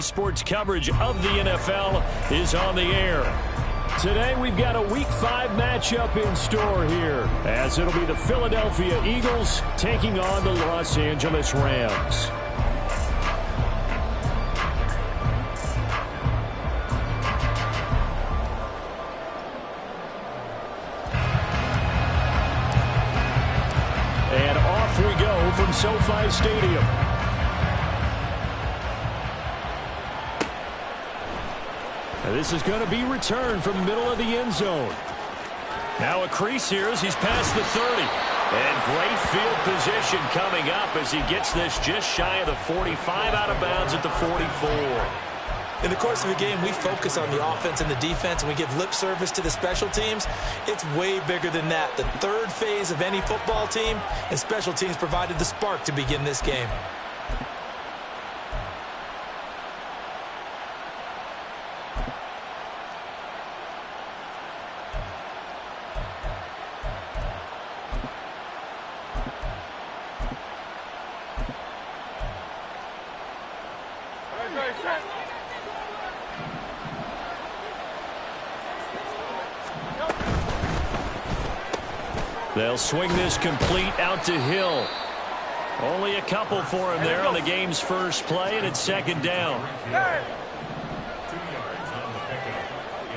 Sports coverage of the NFL is on the air. Today we've got a Week 5 matchup in store here, as it'll be the Philadelphia Eagles taking on the Los Angeles Rams. And off we go from SoFi Stadium. This is going to be returned from the middle of the end zone. Now a crease here as he's past the 30. And great field position coming up as he gets this just shy of the 45, out of bounds at the 44. In the course of a game, we focus on the offense and the defense, and we give lip service to the special teams. It's way bigger than that. The third phase of any football team, and special teams provided the spark to begin this game. They'll swing this complete out to Hill. Only a couple for him there on the game's first play, and it's second down. 2 yards on the pickup.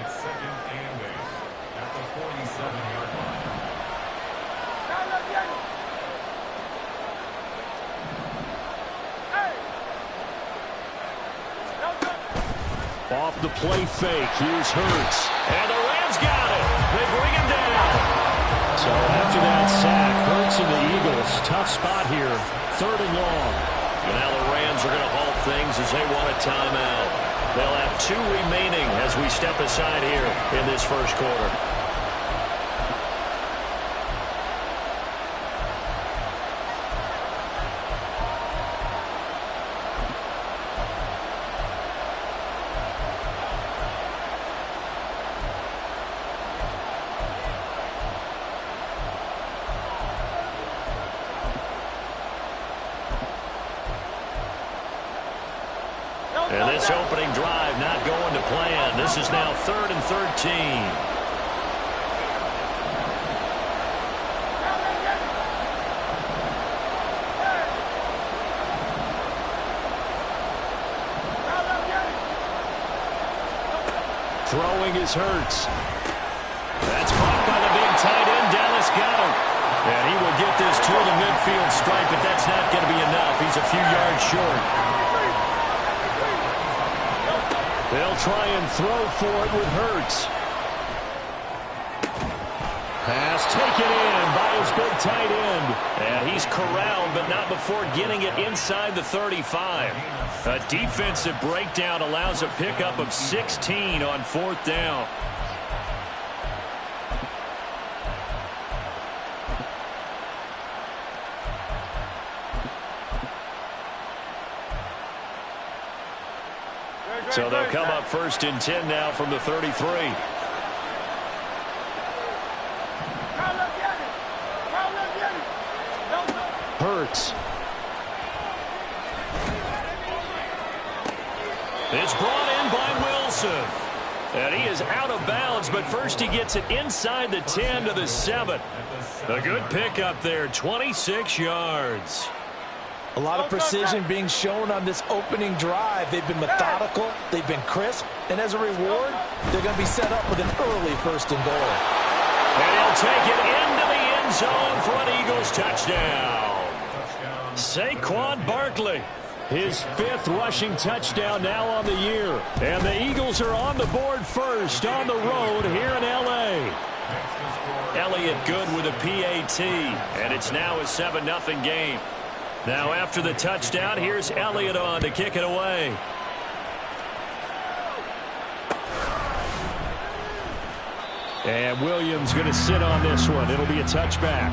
It's second and 8 at the 47-yard line. Off the play fake, here's Hurts. And the Rams got it. They bring him down. So after that sack, Hurts and the Eagles, tough spot here, third and long. And now the Rams are going to halt things as they want a timeout. They'll have 2 remaining as we step aside here in this first quarter. And this opening drive not going to plan. This is now 3rd and 13. Throwing is Hurts. That's caught by the big tight end. Dallas got him. And he will get this to the midfield stripe, but that's not going to be enough. He's a few yards short. They'll try and throw for it with Hurts. Pass taken in by his big tight end. And he's corralled, but not before getting it inside the 35. A defensive breakdown allows a pickup of 16 on 4th down. So they'll come up 1st and 10 now from the 33. Hurts. It's brought in by Wilson. And he is out of bounds, but first he gets it inside the 10 to the 7. A good pickup there, 26 yards. A lot of precision being shown on this opening drive. They've been methodical, they've been crisp, and as a reward, they're going to be set up with an early 1st and goal. And he'll take it into the end zone for an Eagles touchdown. Saquon Barkley, his 5th rushing touchdown now on the year. And the Eagles are on the board first on the road here in L.A. Elliott good with a PAT, and it's now a 7-0 game. Now after the touchdown, here's Elliott on to kick it away. And Williams going to sit on this one. It'll be a touchback.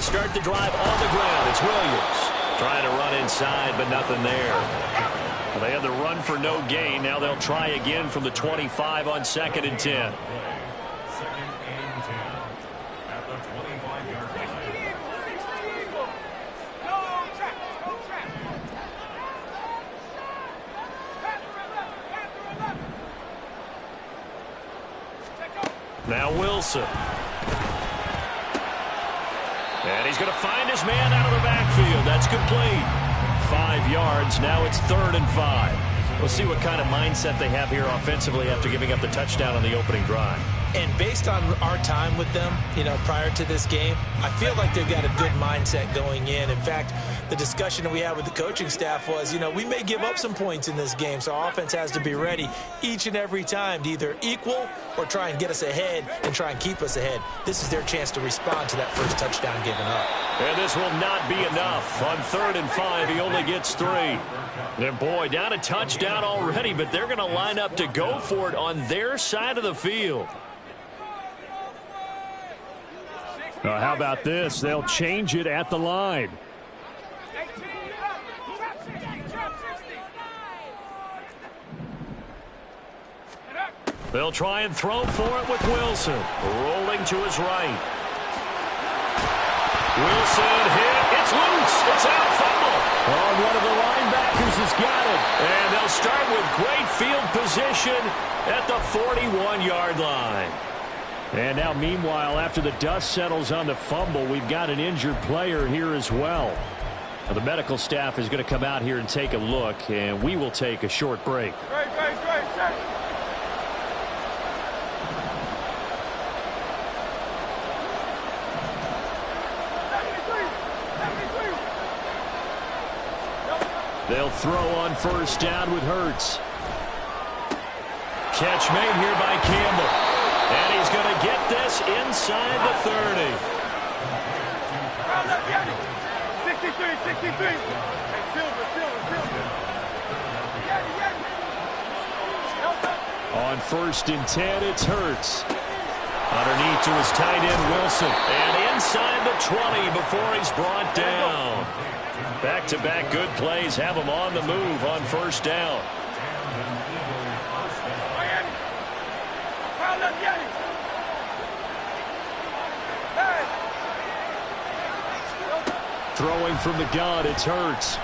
They start the drive on the ground. It's Williams trying to run inside, but nothing there. Well, they had the run for no gain. Now they'll try again from the 25 on 2nd and 10. Second and 10 at the 25-yard line. Now Wilson. And he's going to find his man out of the backfield. That's complete. 5 yards. Now it's 3rd and 5. We'll see what kind of mindset they have here offensively after giving up the touchdown on the opening drive. And based on our time with them, prior to this game, I feel like they've got a good mindset going in. In fact, the discussion that we had with the coaching staff was, we may give up some points in this game, so our offense has to be ready each and every time to either equal or try and get us ahead and try and keep us ahead. This is their chance to respond to that first touchdown given up. And this will not be enough. On 3rd and 5, he only gets 3. And boy, down a touchdown already, but they're going to line up to go for it on their side of the field. How about this? They'll change it at the line. They'll try and throw for it with Wilson. Rolling to his right. Wilson hit. It's loose. It's out. Fumble. Oh, one of the linebackers has got it. And they'll start with great field position at the 41-yard line. And now, meanwhile, after the dust settles on the fumble, we've got an injured player here as well. Now, the medical staff is going to come out here and take a look, and we will take a short break. They'll throw on 1st down with Hurts. Catch made here by Campbell. And he's going to get this inside the 30. 63. On 1st and 10, it's Hurts. Underneath to his tight end, Wilson. And inside the 20 before he's brought down. Back-to-back good plays have him on the move on 1st down. Throwing from the gun, it's Hurts.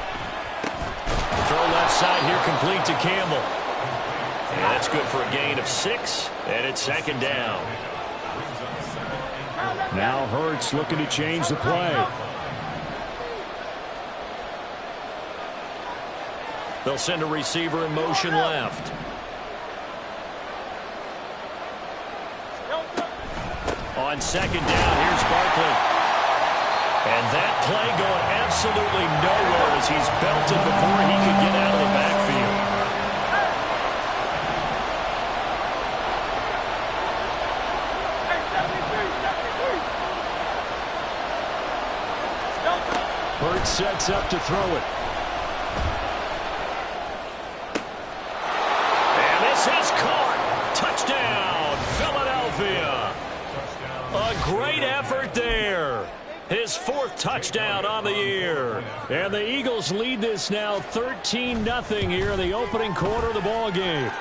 Throw left side here, complete to Campbell. And that's good for a gain of 6, and it's 2nd down. Now Hurts looking to change the play. They'll send a receiver in motion left. On 2nd down, here's Barkley. And that play going absolutely nowhere as he's belted before he could get out of the backfield. Hurts sets up to throw it. And this is caught. Touchdown, Philadelphia. A great effort there. His 4th touchdown on the year. And the Eagles lead this now 13-0 here in the opening quarter of the ball game.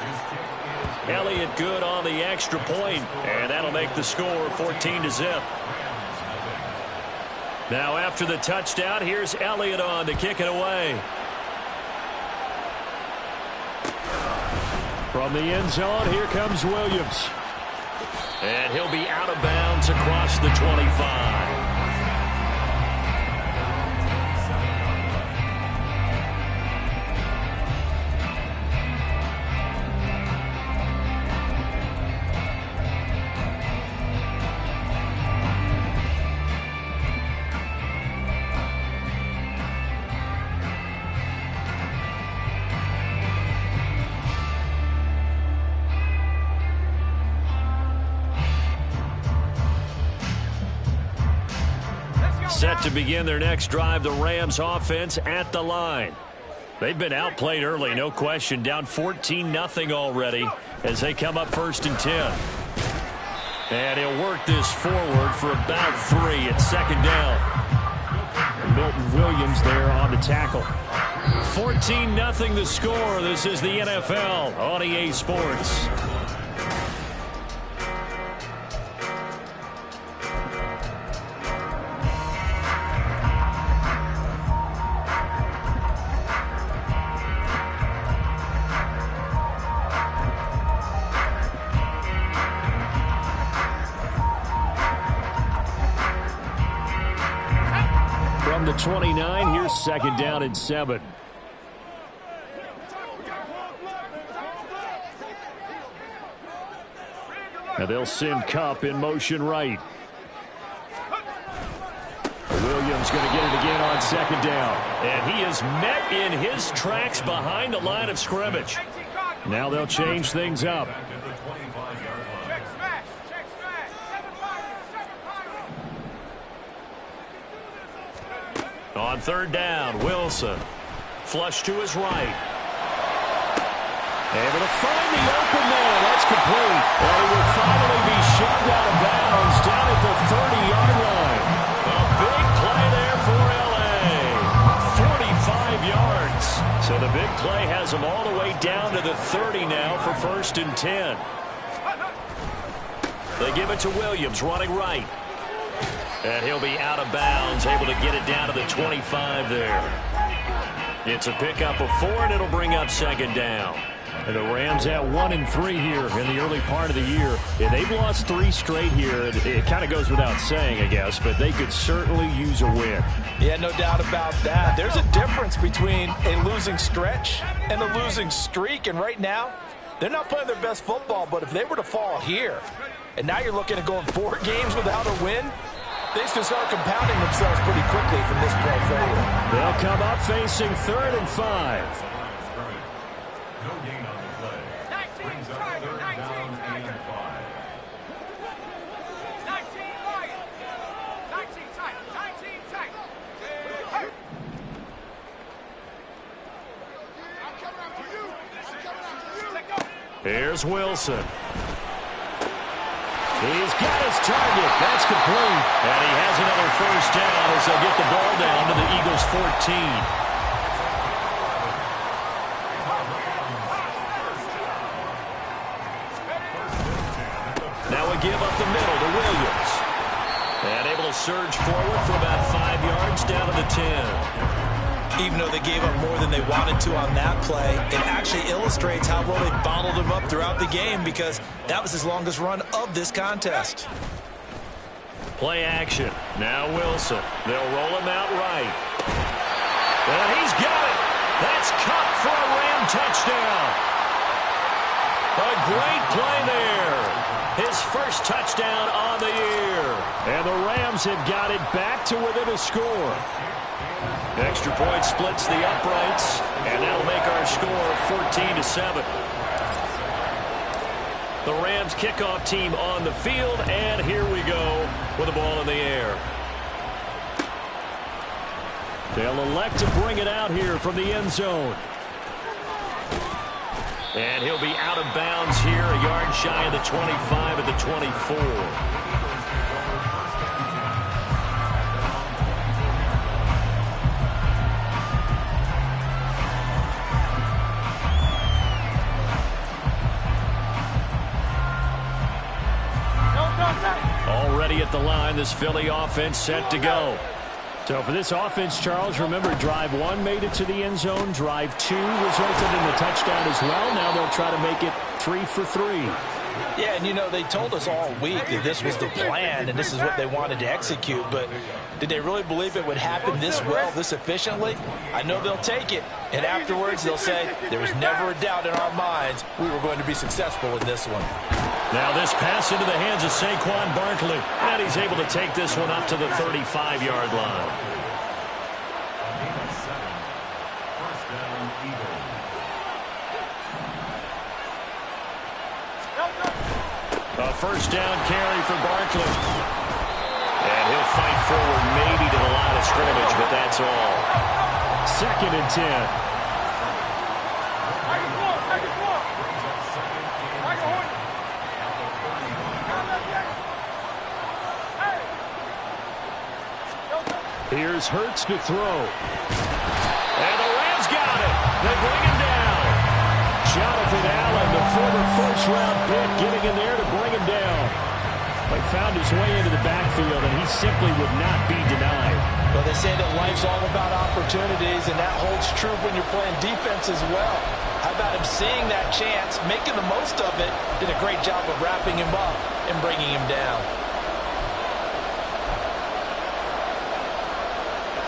Elliott good on the extra point, and that'll make the score 14-0. Now after the touchdown, here's Elliott on to kick it away. From the end zone, here comes Williams. And he'll be out of bounds across the 25. Set to begin their next drive, the Rams offense at the line. They've been outplayed early, no question. Down 14-0 already as they come up 1st and 10. And he'll work this forward for about 3 at 2nd down. Williams there on the tackle. 14-0 the score. This is the NFL on EA Sports. From the 29, here's second down and 7. Now they'll send Kupp in motion right. Williams going to get it again on second down. And he is met in his tracks behind the line of scrimmage. Now they'll change things up. On third down, Wilson. Flush to his right. Able to find the open man. That's complete. Well, he will finally be shoved out of bounds down at the 30-yard line. A big play there for L.A. 45 yards. So the big play has him all the way down to the 30 now for 1st and 10. They give it to Williams running right. And he'll be out of bounds, able to get it down to the 25 there. It's a pickup of 4, and it'll bring up second down. And the Rams at 1-3 here in the early part of the year. Yeah, they've lost 3 straight here. It kind of goes without saying, I guess, but they could certainly use a win. Yeah, no doubt about that. There's a difference between a losing stretch and a losing streak, and right now, they're not playing their best football, but if they were to fall here, and now you're looking at going 4 games without a win, things can start compounding themselves pretty quickly from this point forward. They'll come up facing 3rd and 5. No gain on the play. Brings up 3rd down and 5. 19 tight. Here's Wilson. He's got his target. That's complete. And he has another 1st down as they'll get the ball down to the Eagles' 14. Now we give up the middle to Williams. And able to surge forward for about 5 yards down to the 10. Even though they gave up more than they wanted to on that play, it actually illustrates how well they bottled him up throughout the game because that was his longest run of this contest. Play action. Now Wilson. They'll roll him out right. And he's got it. That's Kupp for a Ram touchdown. A great play there. His first touchdown on the year. And the Rams have got it back to within a score. Extra point splits the uprights, and that'll make our score 14-7. The Rams kickoff team on the field, and here we go with the ball in the air. They'll elect to bring it out here from the end zone. And he'll be out of bounds here, a yard shy of the 25 at the 24. Already at the line, this Philly offense set to go. So for this offense, Charles, remember drive 1 made it to the end zone. Drive 2 resulted in the touchdown as well. Now they'll try to make it 3 for 3. Yeah, and you know, they told us all week that this was the plan and this is what they wanted to execute, but did they really believe it would happen this well, this efficiently? I know they'll take it, and afterwards they'll say, there was never a doubt in our minds we were going to be successful in this one. Now this pass into the hands of Saquon Barkley, and he's able to take this one up to the 35-yard line. A 1st down carry for Barkley. And he'll fight forward maybe to the line of scrimmage, but that's all. 2nd and 10. Here's Hurts to throw. And the Rams got it. They bring him down. Jonathan Allen, the former first-round pick, getting in there to bring him down. They found his way into the backfield, and he simply would not be denied. Well, they say that life's all about opportunities, and that holds true when you're playing defense as well. How about him seeing that chance, making the most of it, did a great job of wrapping him up and bringing him down.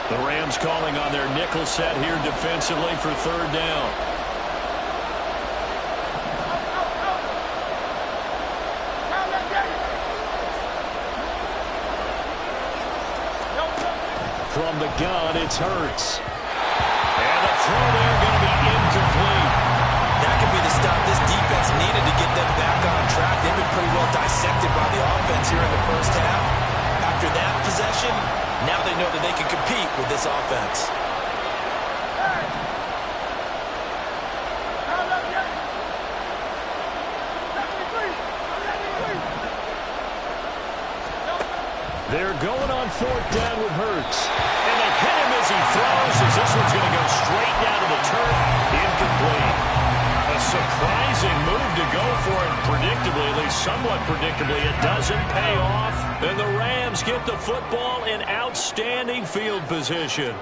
The Rams calling on their nickel set here defensively for third down. From the gun, it's Hurts. And the throw there going to be incomplete. That could be the stop this defense needed to get them back on track. They've been pretty well dissected by the offense here in the first half. After that possession, now they know that they can compete with this offense. They're going on fourth down with Hurts. And they hit him as he throws, as this one's going to go straight down to the turf. Incomplete. A surprising move to go for it predictably, at least somewhat predictably. It doesn't pay off. And the Rams get the football in outstanding field position.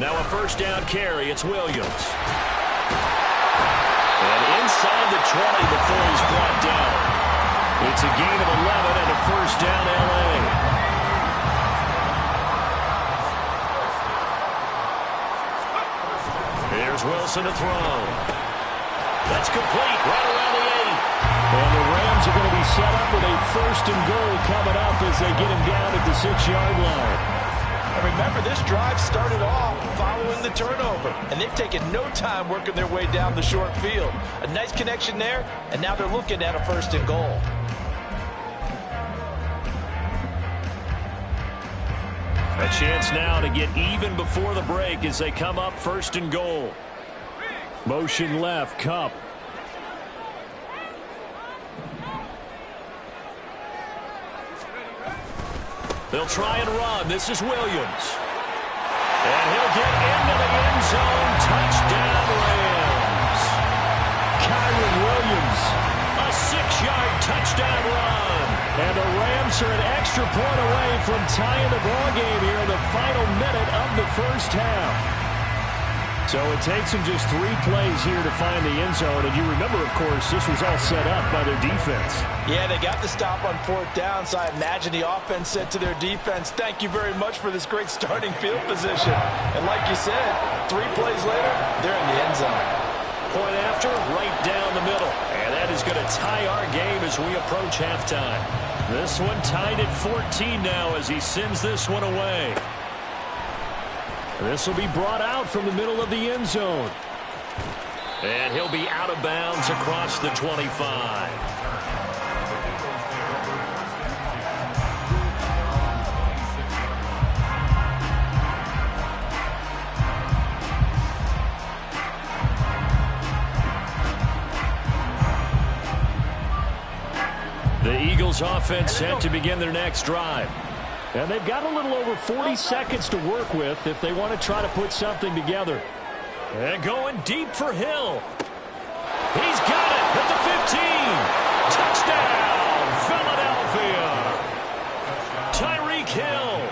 Now a first down carry. It's Williams. And inside the 20 before he's brought down. It's a gain of 11 and a first down L.A. Here's Wilson to throw. That's complete right around the 8. And the Rams are going to be set up with a first and goal coming up as they get him down at the 6-yard line. And remember, this drive started off following the turnover, and they've taken no time working their way down the short field. A nice connection there, and now they're looking at a first and goal. A chance now to get even before the break as they come up first and goal. Motion left, Kupp. They'll try and run. This is Williams. And he'll get into the end zone. Touchdown, Rams. Kyren Williams, a 6-yard touchdown run. And the Rams are an extra point away from tying the ball game here in the final minute of the first half. So it takes them just 3 plays here to find the end zone. And you remember, of course, this was all set up by their defense. Yeah, they got the stop on fourth down, so I imagine the offense said to their defense, thank you very much for this great starting field position. And like you said, 3 plays later, they're in the end zone. Point after, right down the middle. And that is going to tie our game as we approach halftime. This one tied at 14 now as he sends this one away. This will be brought out from the middle of the end zone. And he'll be out of bounds across the 25. The Eagles offense set to begin their next drive. And they've got a little over 40 seconds to work with if they want to try to put something together. And going deep for Hill. He's got it at the 15. Touchdown, Philadelphia. Tyreek Hill,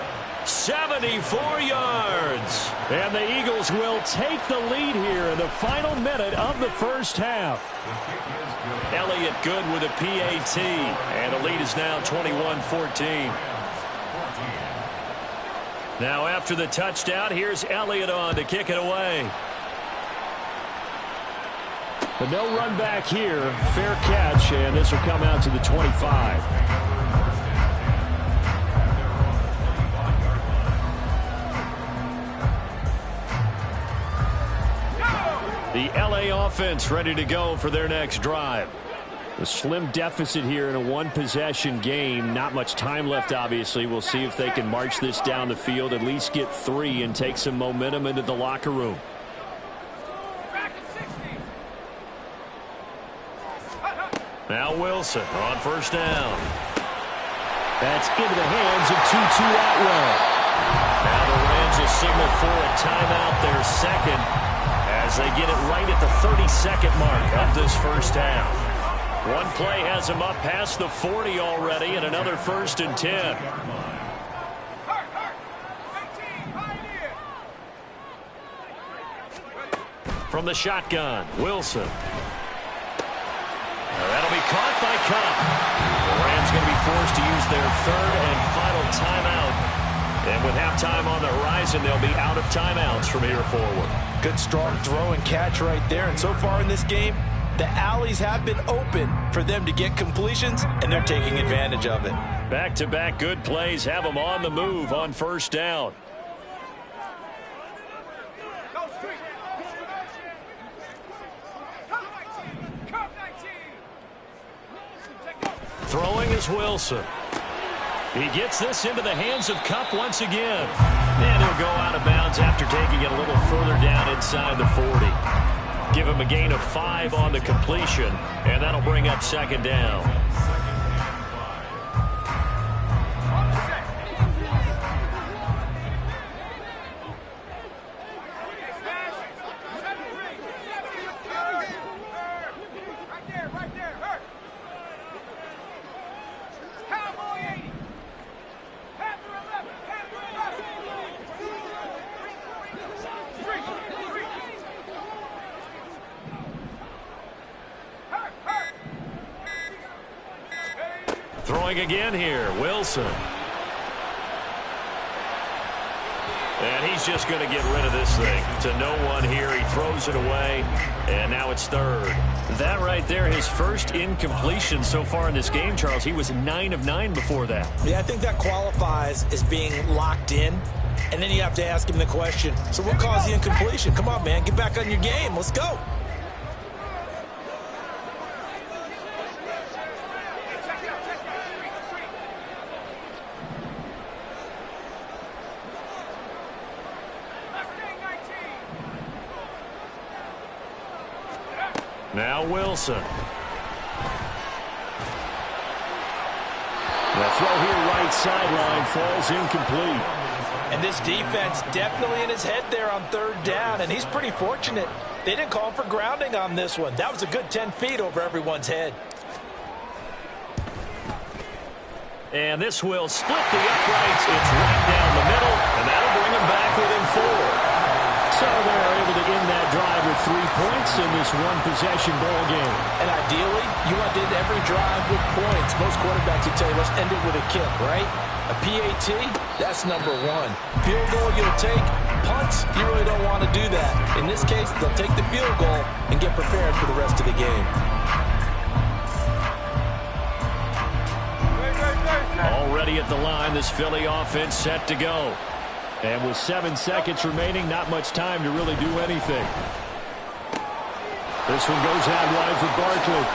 74 yards. And the Eagles will take the lead here in the final minute of the first half. Elliott good with a PAT. And the lead is now 21-14. Now after the touchdown, here's Elliott on to kick it away. But no run back here. Fair catch, and this will come out to the 25. The LA offense ready to go for their next drive. A slim deficit here in a one-possession game. Not much time left, obviously. We'll see if they can march this down the field, at least get 3, and take some momentum into the locker room. Now Wilson on first down. That's into the hands of Tutu Atwell. Now the Rams will signal for a timeout, their second, as they get it right at the 32nd mark of this first half. One play has them up past the 40 already, and another 1st and 10. From the shotgun, Wilson. That'll be caught by Kupp. The Rams going to be forced to use their 3rd and final timeout. And with halftime on the horizon, they'll be out of timeouts from here forward. Good strong throw and catch right there. And so far in this game, the alleys have been open for them to get completions, and they're taking advantage of it. Back-to-back good plays have them on the move on first down. Throwing is Wilson. He gets this into the hands of Kupp once again. And he'll go out of bounds after taking it a little further down inside the 40. Give him a gain of 5 on the completion, and that'll bring up 2nd down. Throwing again here, Wilson. And he's just going to get rid of this thing to no one here. He throws it away, and now it's 3rd. That right there, his first incompletion so far in this game, Charles. He was 9 of 9 before that. Yeah, I think that qualifies as being locked in. And then you have to ask him the question, so what caused the incompletion? Come on, man, get back on your game. Let's go. Now Wilson. The throw here right sideline falls incomplete. And this defense definitely in his head there on 3rd down, and he's pretty fortunate. They didn't call for grounding on this one. That was a good 10 feet over everyone's head. And this will split the uprights. It's right down the middle, and that'll bring them back within 4. So they're able to end that drive with 3 points in this one-possession ball game. And ideally, you want to end every drive with points. Most quarterbacks would tell you, let's end it with a kick, right? A PAT, that's number 1. Field goal you'll take. Punts, you really don't want to do that. In this case, they'll take the field goal and get prepared for the rest of the game. Already at the line, this Philly offense set to go. And with 7 seconds remaining, not much time to really do anything. This one goes out wide for Barkley.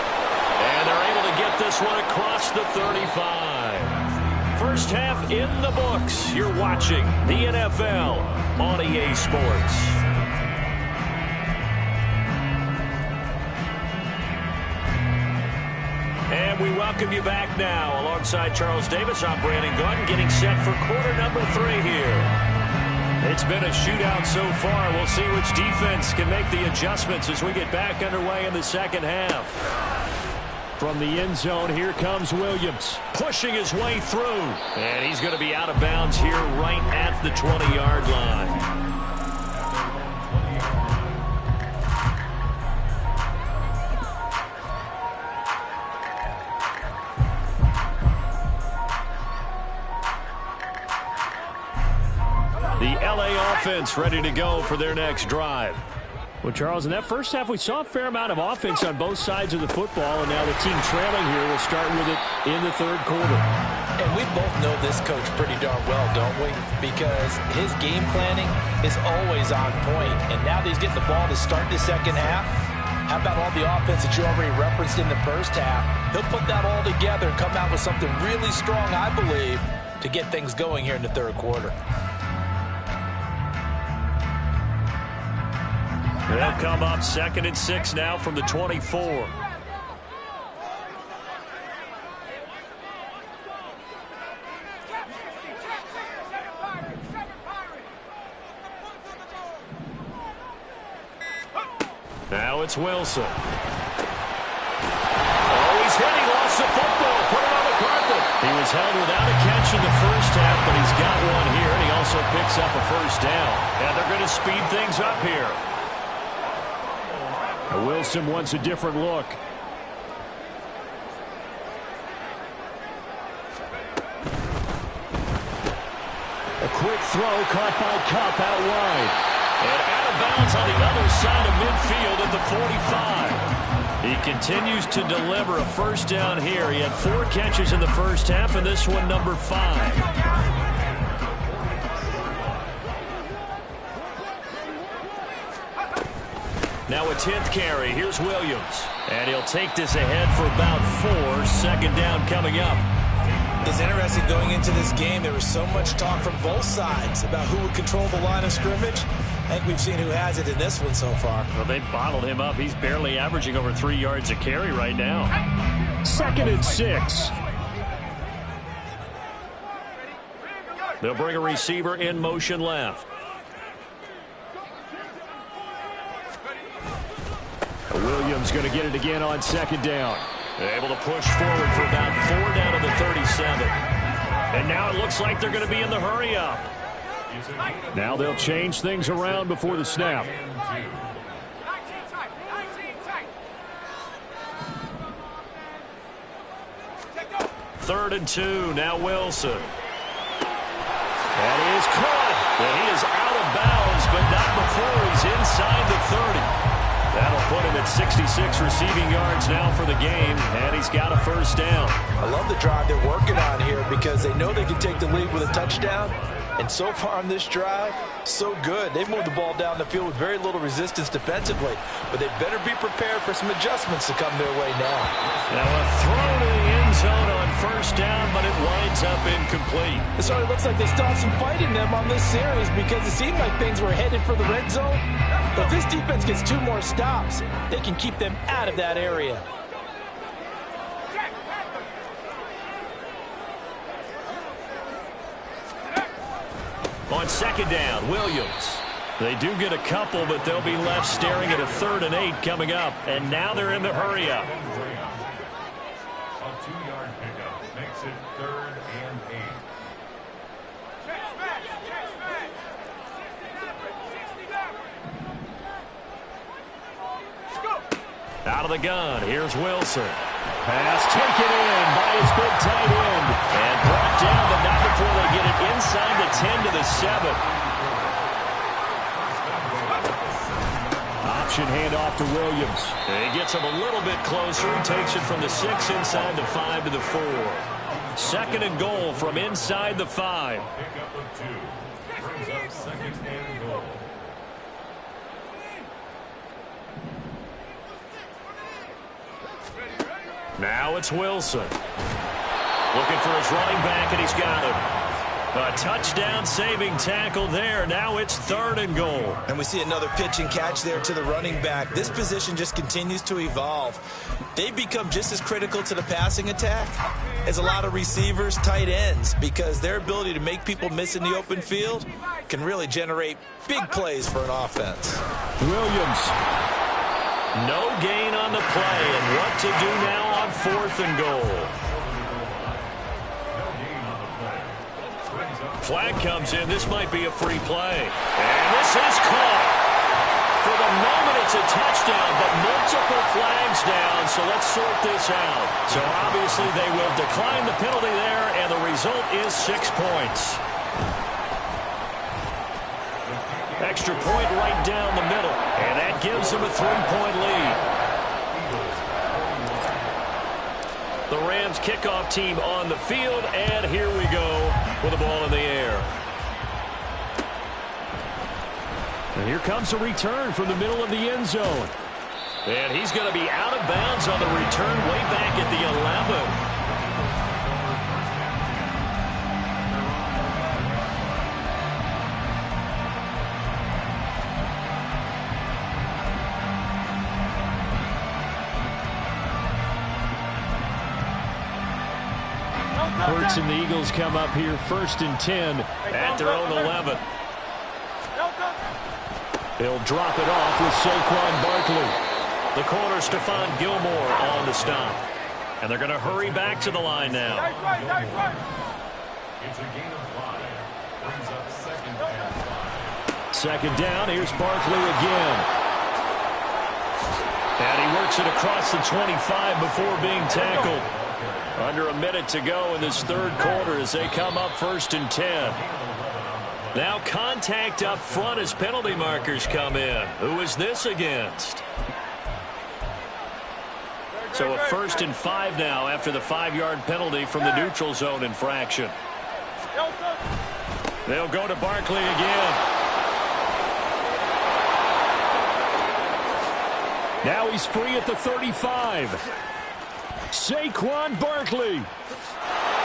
And they're able to get this one across the 35. First half in the books. You're watching the NFL on EA Sports. And we welcome you back now. Alongside Charles Davis, I'm Brandon Gaudin, getting set for quarter number 3 here. It's been a shootout so far. We'll see which defense can make the adjustments as we get back underway in the second half. From the end zone, here comes Williams, pushing his way through. And he's going to be out of bounds here right at the 20-yard line. The LA offense ready to go for their next drive. Well, Charles, in that first half, we saw a fair amount of offense on both sides of the football, and now the team trailing here will start with it in the 3rd quarter. And we both know this coach pretty darn well, don't we? Because his game planning is always on point, and now that he's getting the ball to start the second half, how about all the offense that you already referenced in the first half? He'll put that all together and come out with something really strong, I believe, to get things going here in the 3rd quarter. They'll come up 2nd and 6 now from the 24. Now it's Wilson. Oh, he's hit. He lost the football. Put it on the carpet. He was held without a catch in the first half, but he's got one here, and he also picks up a first down. And they're going to speed things up here. Wilson wants a different look. A quick throw caught by Kupp out wide. And out of bounds on the other side of midfield at the 45. He continues to deliver a first down here. He had 4 catches in the first half, and this one number 5. Now a 10th carry. Here's Williams. And he'll take this ahead for about 4. Second down coming up. It's interesting going into this game. There was so much talk from both sides about who would control the line of scrimmage. I think we've seen who has it in this one so far. Well, they bottled him up. He's barely averaging over 3 yards a carry right now. 2nd and 6. They'll bring a receiver in motion left. Williams going to get it again on 2nd down. Able to push forward for about 4 down to the 37. And now it looks like they're going to be in the hurry up. Now they'll change things around before the snap. 3rd and 2. Now Wilson. And he is caught. And he is out of bounds, but not before he's inside the 30. That'll put him at 66 receiving yards now for the game, and he's got a first down. I love the drive they're working on here because they know they can take the lead with a touchdown. And so far on this drive, so good. They've moved the ball down the field with very little resistance defensively, but they better be prepared for some adjustments to come their way now. Now a throw to the end zone on first down, but it winds up incomplete. It sort of looks like they still have some fight in them on this series because it seemed like things were headed for the red zone. But if this defense gets 2 more stops, they can keep them out of that area. On 2nd down, Williams. They do get a couple, but they'll be left staring at a 3rd and 8 coming up. And now they're in the hurry up. A 2-yard pickup makes it 3rd and 8. Out of the gun, here's Wilson. Pass taken in by his big tight end. And brought down, but not before they get it inside the 10 to the 7. Option handoff to Williams. And he gets him a little bit closer. He takes it from the 6 inside the 5 to the 4. 2nd and goal from inside the 5. Pickup of 2. Brings up 2nd and goal. Now it's Wilson. Looking for his running back, and he's got him. A touchdown-saving tackle there. Now it's 3rd and goal. And we see another pitch and catch there to the running back. This position just continues to evolve. They've become just as critical to the passing attack as a lot of receivers, tight ends, because their ability to make people miss in the open field can really generate big plays for an offense. Williams. No gain on the play, and what to do now on 4th and goal. Flag comes in. This might be a free play. And this is caught. For the moment, it's a touchdown, but multiple flags down, so let's sort this out. So obviously they will decline the penalty there, and the result is 6 points. Extra point right down the middle, and that gives them a 3-point lead. The Rams kickoff team on the field, and here we go with the ball in the air. And here comes a return from the middle of the end zone. And he's going to be out of bounds on the return way back at the 11. Hurts and the Eagles come up here 1st and 10 at their own 11. He'll drop it off with Saquon Barkley. The corner, Stephon Gilmore, on the stop. And they're going to hurry back to the line now. It's a gain of 5. Brings up 2nd and 5. Second down, here's Barkley again. And he works it across the 25 before being tackled. Under a minute to go in this third quarter as they come up 1st and 10. Now contact up front as penalty markers come in. Who is this against? So a 1st and 5 now after the 5-yard penalty from the neutral zone infraction. They'll go to Barkley again. Now he's free at the 35. Saquon Barkley.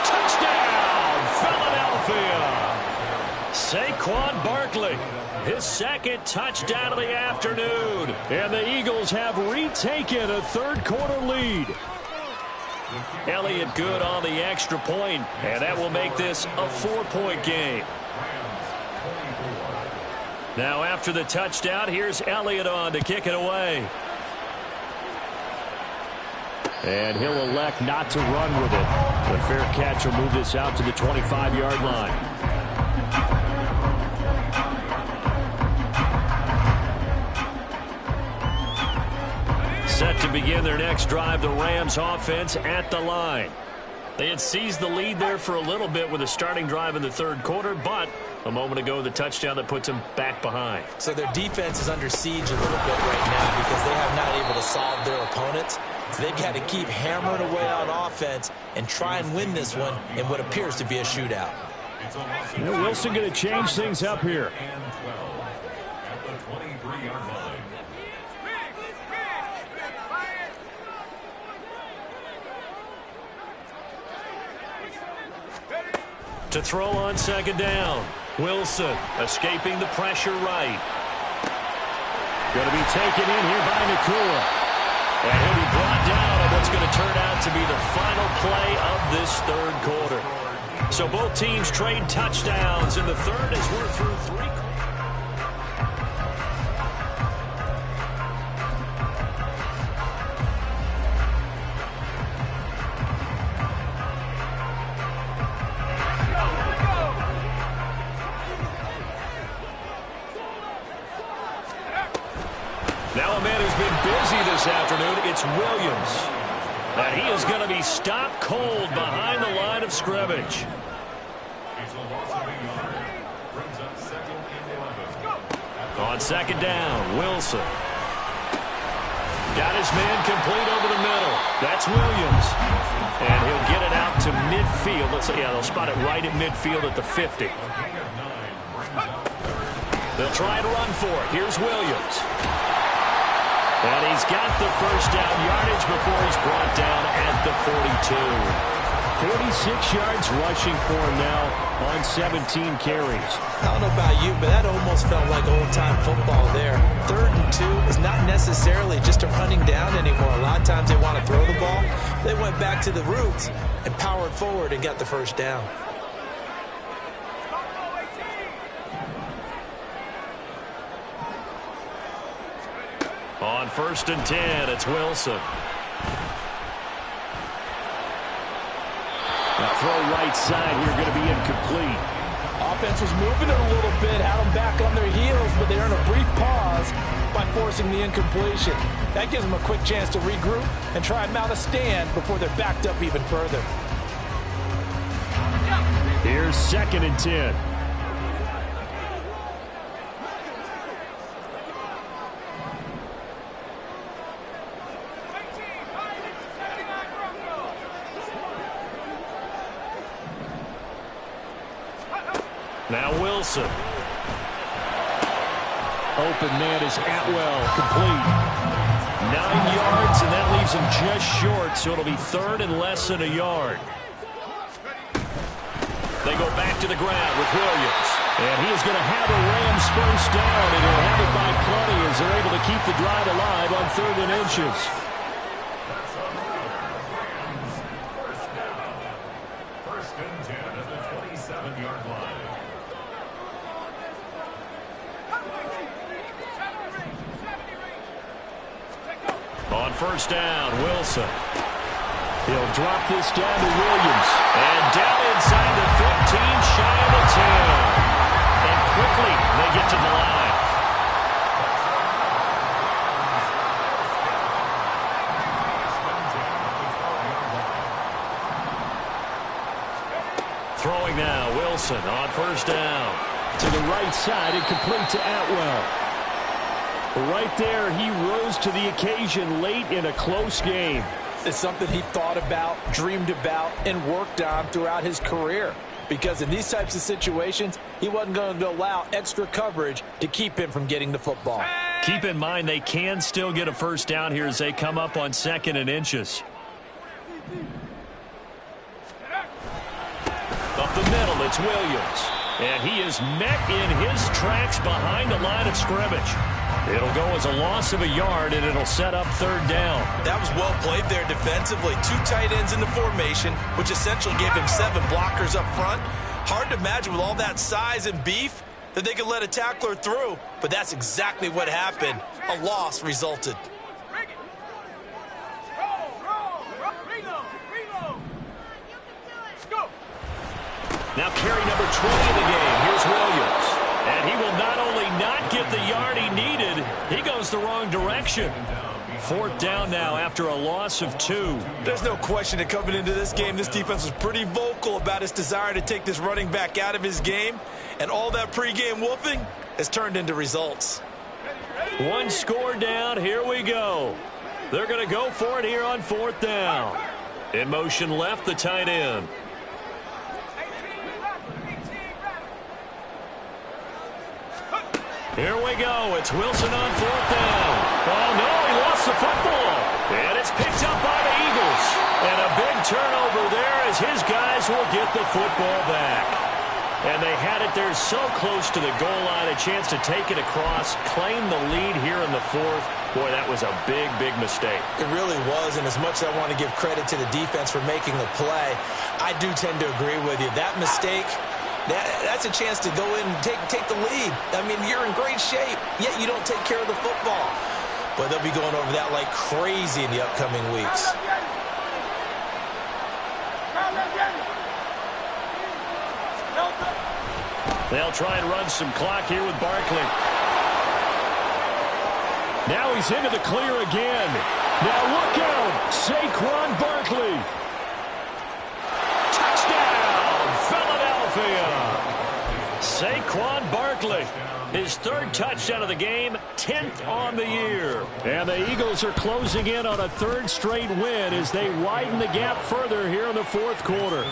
Touchdown, Philadelphia. Saquon Barkley, his 2nd touchdown of the afternoon. And the Eagles have retaken a third quarter lead. Elliott good on the extra point, and that will make this a 4-point game. Now after the touchdown, here's Elliott on to kick it away. And he'll elect not to run with it. The fair catch will move this out to the 25-yard line. Set to begin their next drive, the Rams offense at the line. They had seized the lead there for a little bit with a starting drive in the third quarter, but a moment ago the touchdown that puts them back behind. So their defense is under siege a little bit right now because they have not able to solve their opponents. So they've got to keep hammering away on offense and try and win this one in what appears to be a shootout. You know, Wilson going to change things up here. And 12 at the 23-yard line. To throw on second down. Wilson escaping the pressure right. Going to be taken in here by Nakua. And he'll be brought down on what's going to turn out to be the final play of this third quarter. So both teams trade touchdowns in the third as we're through 3 quarters. Now a man who's been busy this afternoon, it's Williams. And he is going to be stopped cold behind the line of scrimmage. It's a loss of a yard. Brings up 2nd and 11. On second down, Wilson. Got his man complete over the middle. That's Williams. And he'll get it out to midfield. Let's see, yeah, they'll spot it right at midfield at the 50. They'll try to run for it. Here's Williams. And he's got the first down yardage before he's brought down at the 42. 46 yards rushing for him now on 17 carries. I don't know about you, but that almost felt like old-time football there. 3rd and 2 is not necessarily just a running down anymore. A lot of times they want to throw the ball. They went back to the roots and powered forward and got the first down. On 1st and 10, it's Wilson. Now throw right side here, going to be incomplete. Offense was moving it a little bit, had them back on their heels, but they earned a brief pause by forcing the incompletion. That gives them a quick chance to regroup and try and mount a stand before they're backed up even further. Here's 2nd and 10. Now Wilson. Open man is Atwell, complete. 9 yards, and that leaves him just short, so it'll be 3rd and less than a yard. They go back to the ground with Williams. And he is going to have a Rams first down, and he'll have it by plenty as they're able to keep the drive alive on 3rd and inches. First and 10 at the 27-yard line. On first down, Wilson. He'll drop this down to Williams. And down inside the 15, shy of the 10. And quickly, they get to the line. Throwing now, Wilson on first down. To the right side and complete to Atwell. Right there, he rose to the occasion late in a close game. It's something he thought about, dreamed about, and worked on throughout his career. Because in these types of situations, he wasn't going to allow extra coverage to keep him from getting the football. Keep in mind they can still get a first down here as they come up on 2nd and inches. Up the middle, it's Williams. And he is met in his tracks behind the line of scrimmage. It'll go as a loss of a yard, and it'll set up 3rd down. That was well played there defensively. 2 tight ends in the formation, which essentially gave him 7 blockers up front. Hard to imagine with all that size and beef that they could let a tackler through, but that's exactly what happened. A loss resulted. Now carry number 20 in the game. Here's Williams. And he will not only not get the yard he needed, he goes the wrong direction. 4th down now after a loss of 2. There's no question that coming into this game, this defense was pretty vocal about its desire to take this running back out of his game. And all that pregame wolfing has turned into results. 1 score down. Here we go. They're going to go for it here on 4th down. In motion left, the tight end. Here we go. It's Wilson on 4th down. Oh, no, he lost the football. And it's picked up by the Eagles. And a big turnover there as his guys will get the football back. And they had it there so close to the goal line, a chance to take it across, claim the lead here in the 4th. Boy, that was a big, big mistake. It really was, and as much as I want to give credit to the defense for making the play, I do tend to agree with you. That mistake... That's a chance to go in and take the lead. I mean, you're in great shape, yet you don't take care of the football. But they'll be going over that like crazy in the upcoming weeks. They'll try and run some clock here with Barkley. Now he's into the clear again. Now look out, Saquon Barkley. Saquon Barkley, his 3rd touchdown of the game, 10th on the year. And the Eagles are closing in on a 3rd straight win as they widen the gap further here in the 4th quarter.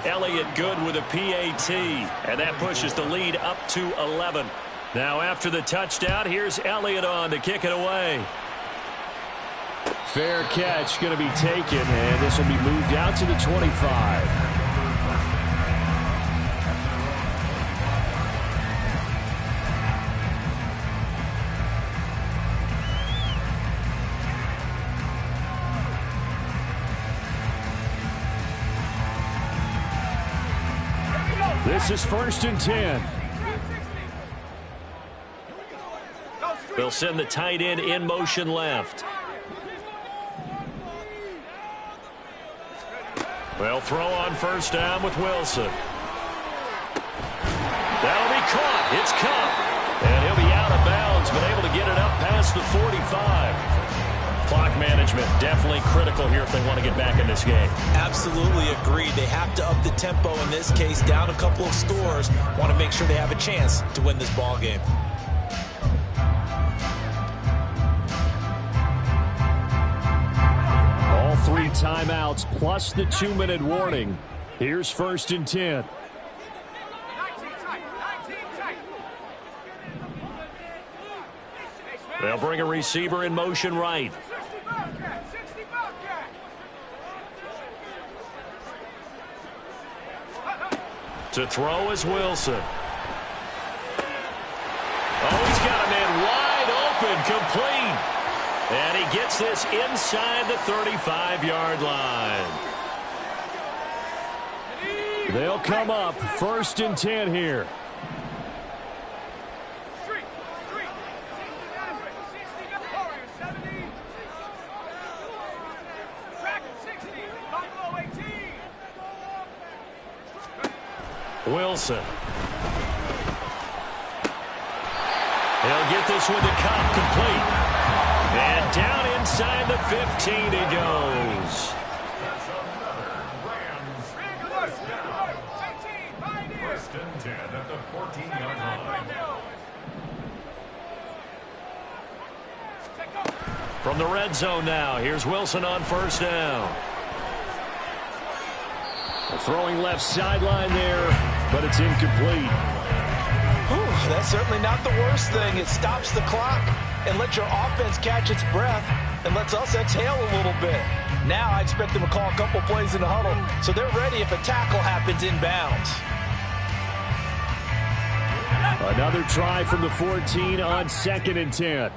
Elliott good with a PAT, and that pushes the lead up to 11. Now after the touchdown, here's Elliott on to kick it away. Fair catch going to be taken, and this will be moved out to the 25. This is 1st and 10. They'll send the tight end in motion left. They'll throw on first down with Wilson. That'll be caught. It's Kupp. And he'll be out of bounds, but able to get it up past the 45. Clock management definitely critical here if they want to get back in this game. Absolutely agreed. They have to up the tempo in this case, down a couple of scores. Want to make sure they have a chance to win this ball game. All 3 timeouts plus the 2-minute warning. Here's 1st and 10. They'll bring a receiver in motion right. To throw is Wilson. Oh, he's got a man wide open, complete. And he gets this inside the 35-yard line. They'll come up 1st and 10 here. Wilson. He'll get this one to Cobb complete. And down inside the 15 he goes. First and 10 at the 14-yard line. From the red zone now, here's Wilson on first down. Throwing left sideline there, but it's incomplete. That's certainly not the worst thing. It stops the clock and lets your offense catch its breath and lets us exhale a little bit. Now I expect them to call a couple plays in the huddle, so they're ready if a tackle happens inbounds. Another try from the 14 on 2nd and 10.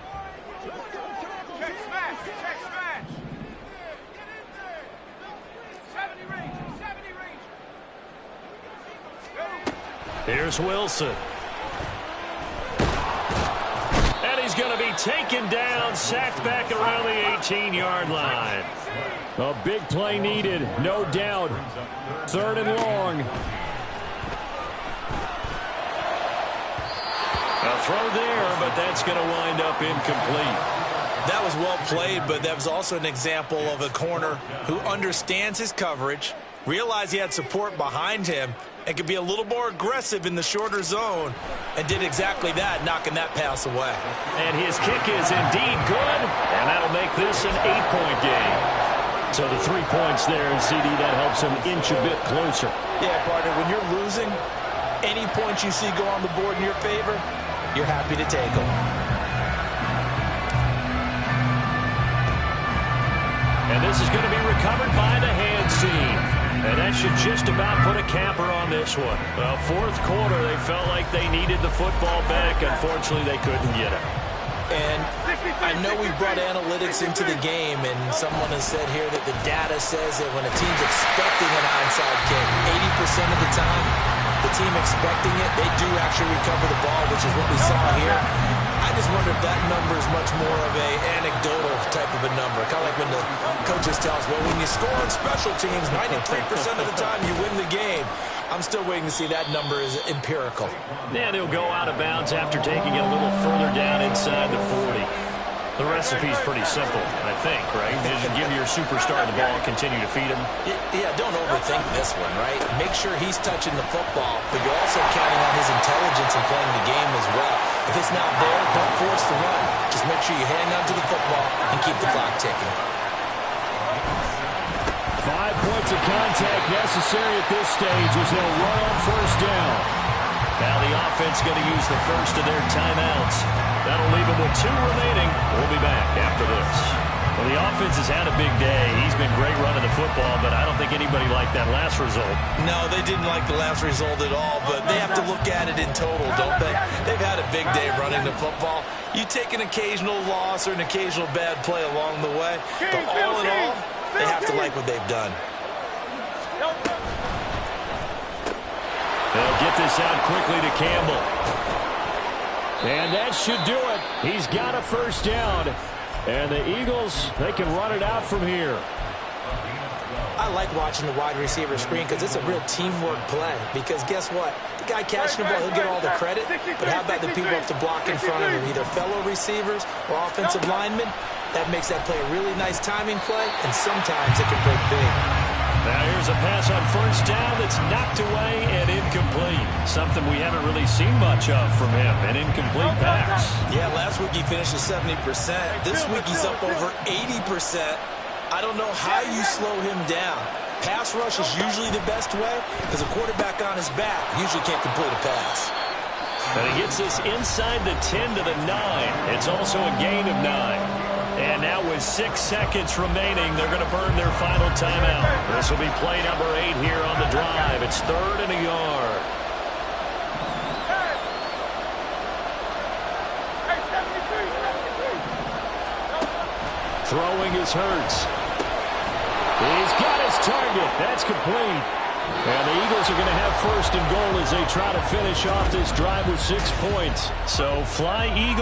Here's Wilson. And he's going to be taken down, sacked back around the 18-yard line. A big play needed, no doubt. 3rd and long. A throw there, but that's going to wind up incomplete. That was well played, but that was also an example of a corner who understands his coverage, realized he had support behind him, and could be a little more aggressive in the shorter zone, and did exactly that, knocking that pass away. And his kick is indeed good, and that'll make this an 8-point game. So the 3 points there, and CD, that helps him inch a bit closer. Yeah, partner, when you're losing, any points you see go on the board in your favor, you're happy to take them. And this is going to be recovered by the hands team. And that should just about put a capper on this one. Well, 4th quarter, they felt like they needed the football back. Unfortunately, they couldn't get it. And I know we brought analytics into the game, and someone has said here that the data says that when a team's expecting an onside kick, 80% of the time, the team expecting it, they do actually recover the ball, which is what we saw here. I just wonder if that number is much more of a anecdotal type of a number. Kind of like when the coaches tell us, well, when you score on special teams, 93% of the time you win the game. I'm still waiting to see that number is empirical. And he'll go out of bounds after taking it a little further down inside the 40. The recipe's pretty simple, I think, right? Just give your superstar the ball and continue to feed him. Yeah, don't overthink this one, right? Make sure he's touching the football, but you're also counting on his intelligence in playing the game as well. If it's not there, don't force the run. Just make sure you hang on to the football and keep the clock ticking. 5 points of contact necessary at this stage as they'll run on first down. Now the offense going to use the first of their timeouts. That'll leave them with 2 remaining. We'll be back after this. Well, the offense has had a big day. He's been great running the football, but I don't think anybody liked that last result. No, they didn't like the last result at all, but they have to look at it in total, don't they? They've had a big day running the football. You take an occasional loss or an occasional bad play along the way, but all in all, they have to like what they've done. They'll get this out quickly to Campbell. And that should do it. He's got a first down. And the Eagles, they can run it out from here. I like watching the wide receiver screen because it's a real teamwork play. Because guess what? The guy catching the ball, he'll get all the credit. But how about the people who have to block in front of him, either fellow receivers or offensive linemen? That makes that play a really nice timing play, and sometimes it can break big. Now here's a pass on first down that's knocked away and incomplete. Something we haven't really seen much of from him, an incomplete pass. Yeah, last week he finished at 70%. This week he's up over 80%. I don't know how you slow him down. Pass rush is usually the best way because a quarterback on his back usually can't complete a pass. And he gets this inside the 10 to the 9. It's also a gain of 9. And now with 6 seconds remaining, they're going to burn their final timeout. This will be play number 8 here on the drive. It's 3rd and a yard. Throwing is Hurts. He's got his target. That's complete. And the Eagles are going to have first and goal as they try to finish off this drive with 6 points. So fly Eagles.